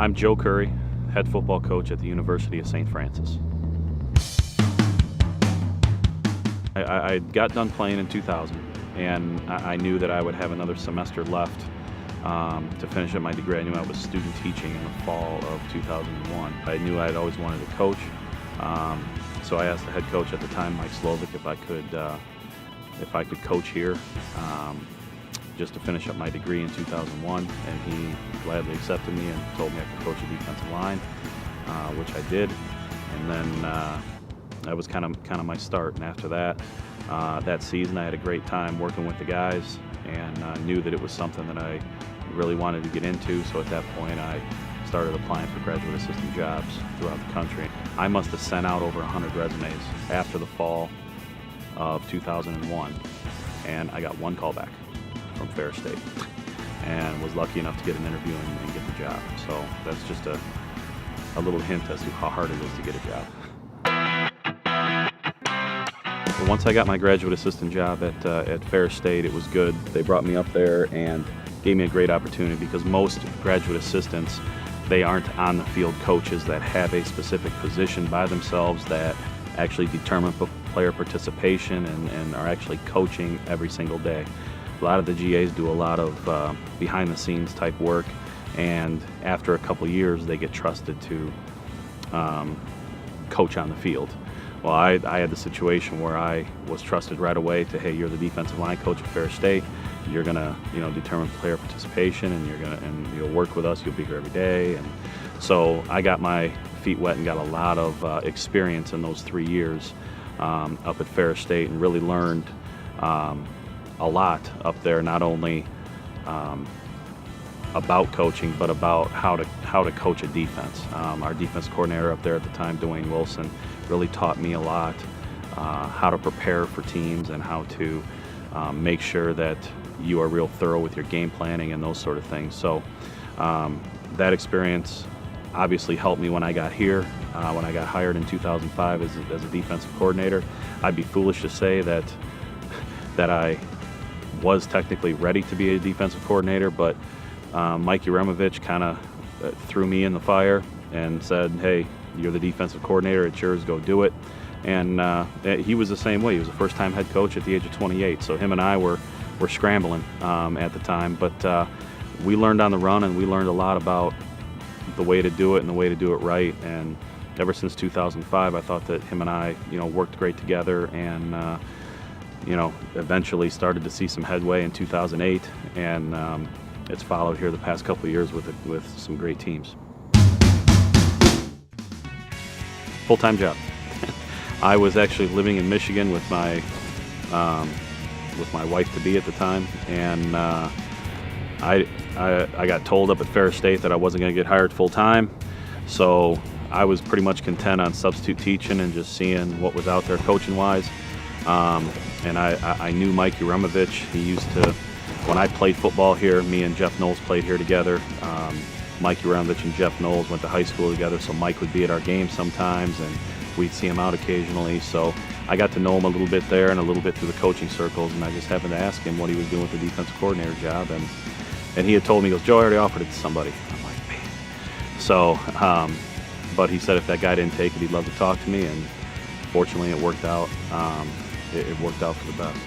I'm Joe Curry, head football coach at the University of St. Francis. I got done playing in 2000, and I knew that I would have another semester left to finish up my degree. I knew I was student teaching in the fall of 2001. I knew I'd always wanted to coach, so I asked the head coach at the time, Mike Slovic, if I could coach here just to finish up my degree in 2001, and he gladly accepted me and told me I could coach the defensive line, which I did, and then that was kind of my start. And after that, that season, I had a great time working with the guys, and knew that it was something that I really wanted to get into. So at that point, I started applying for graduate assistant jobs throughout the country. I must have sent out over 100 resumes after the fall of 2001, and I got one call back from Ferris State, and was lucky enough to get an interview and get the job. So that's just a little hint as to how hard it is to get a job. Once I got my graduate assistant job at Ferris State, it was good. They brought me up there and gave me a great opportunity, because most graduate assistants, they aren't on the field coaches that have a specific position by themselves that actually determine player participation and are actually coaching every single day. A lot of the GAs do a lot of behind the scenes type work, and after a couple years they get trusted to coach on the field. Well, I had the situation where I was trusted right away to, hey, you're the defensive line coach at Ferris State. You're gonna, determine player participation, and you'll work with us. You'll be here every day. And so I got my feet wet and got a lot of experience in those 3 years up at Ferris State, and really learned a lot up there. Not only about coaching, but about how to coach a defense. Our defense coordinator up there at the time, Dwayne Wilson, really taught me a lot, how to prepare for teams and how to make sure that you are real thorough with your game planning and those sort of things. So that experience obviously helped me when I got here. When I got hired in 2005 as a defensive coordinator, I'd be foolish to say that I was technically ready to be a defensive coordinator, but Mike Uremovich kind of threw me in the fire and said, hey, you're the defensive coordinator, it's yours, go do it. And he was the same way. He was a first-time head coach at the age of 28, so him and I were scrambling at the time, but we learned on the run, and we learned a lot about the way to do it and the way to do it right. And ever since 2005, I thought that him and I, worked great together, and eventually started to see some headway in 2008, and it's followed here the past couple of years with some great teams. Full-time job. I was actually living in Michigan with my wife-to-be at the time, and I got told up at Ferris State that I wasn't going to get hired full-time, so I was pretty much content on substitute teaching and just seeing what was out there coaching-wise. And I knew Mike Uremovich. He used to, when I played football here, me and Jeff Knowles played here together. Mike Uremovich and Jeff Knowles went to high school together, so Mike would be at our games sometimes, and we'd see him out occasionally. So I got to know him a little bit there and a little bit through the coaching circles, and I just happened to ask him what he was doing with the defensive coordinator job, and he had told me, he goes, Joe, I already offered it to somebody. I'm like, man. So, but he said if that guy didn't take it, he'd love to talk to me, and fortunately it worked out. It worked out for the best.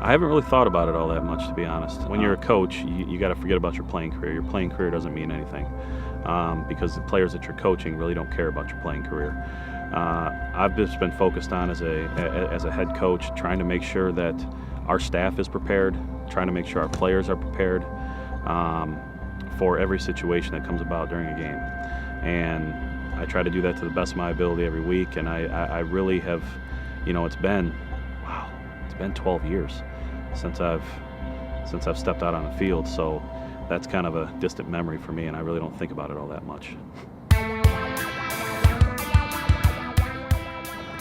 I haven't really thought about it all that much, to be honest. When you're a coach, you got to forget about your playing career. Your playing career doesn't mean anything, because the players that you're coaching really don't care about your playing career. I've just been focused on as a head coach, trying to make sure that our staff is prepared, trying to make sure our players are prepared for every situation that comes about during a game. And I try to do that to the best of my ability every week, and I really have, it's been 12 years since I've stepped out on the field, so that's kind of a distant memory for me, and I really don't think about it all that much.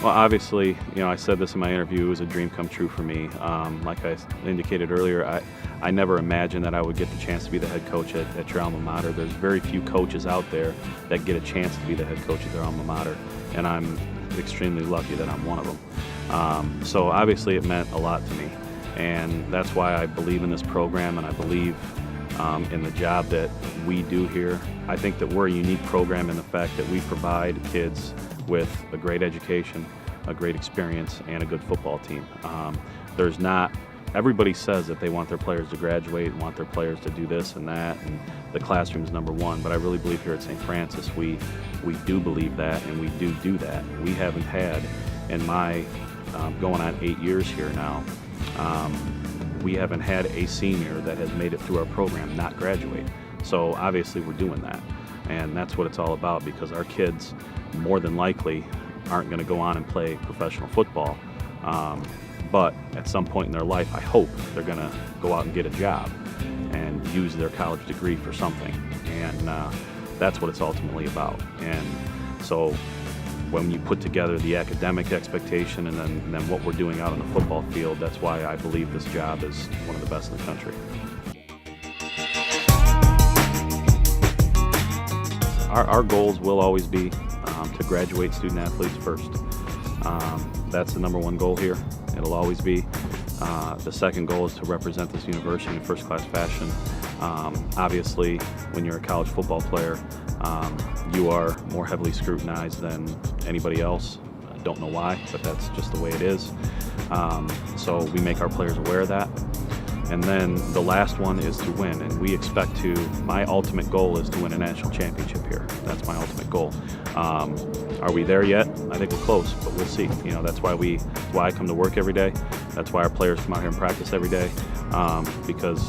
Well, obviously, I said this in my interview, it was a dream come true for me. Like I indicated earlier, I never imagined that I would get the chance to be the head coach at your alma mater. There's very few coaches out there that get a chance to be the head coach at their alma mater, and I'm extremely lucky that I'm one of them. So obviously it meant a lot to me, and that's why I believe in this program, and I believe in the job that we do here. I think that we're a unique program in the fact that we provide kids with a great education, a great experience, and a good football team. Everybody says that they want their players to graduate and want their players to do this and that, and the classroom's number one, but I really believe here at St. Francis we do believe that, and we do that. We haven't had, in my going on 8 years here now, we haven't had a senior that has made it through our program not graduate. So obviously we're doing that, and that's what it's all about, because our kids more than likely aren't going to go on and play professional football. But at some point in their life, I hope they're going to go out and get a job and use their college degree for something. And that's what it's ultimately about. And so when you put together the academic expectation and then what we're doing out on the football field, that's why I believe this job is one of the best in the country. Our goals will always be to graduate student athletes first. That's the number one goal here. It'll always be. The second goal is to represent this university in first-class fashion. Obviously, when you're a college football player, you are more heavily scrutinized than anybody else. I don't know why, but that's just the way it is. So we make our players aware of that. And then the last one is to win, and we expect to, my ultimate goal is to win a national championship here. That's my ultimate goal. Are we there yet? I think we're close, but we'll see. You know, that's why I come to work every day. That's why our players come out here and practice every day, because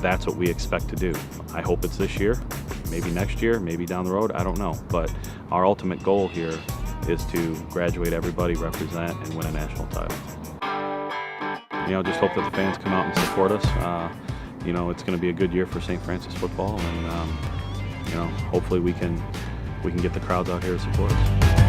that's what we expect to do. I hope it's this year, maybe next year, maybe down the road, I don't know. But our ultimate goal here is to graduate everybody, represent, and win a national title. You know, just hope that the fans come out and support us. You know, it's going to be a good year for St. Francis football, and you know, hopefully we can get the crowds out here to support us.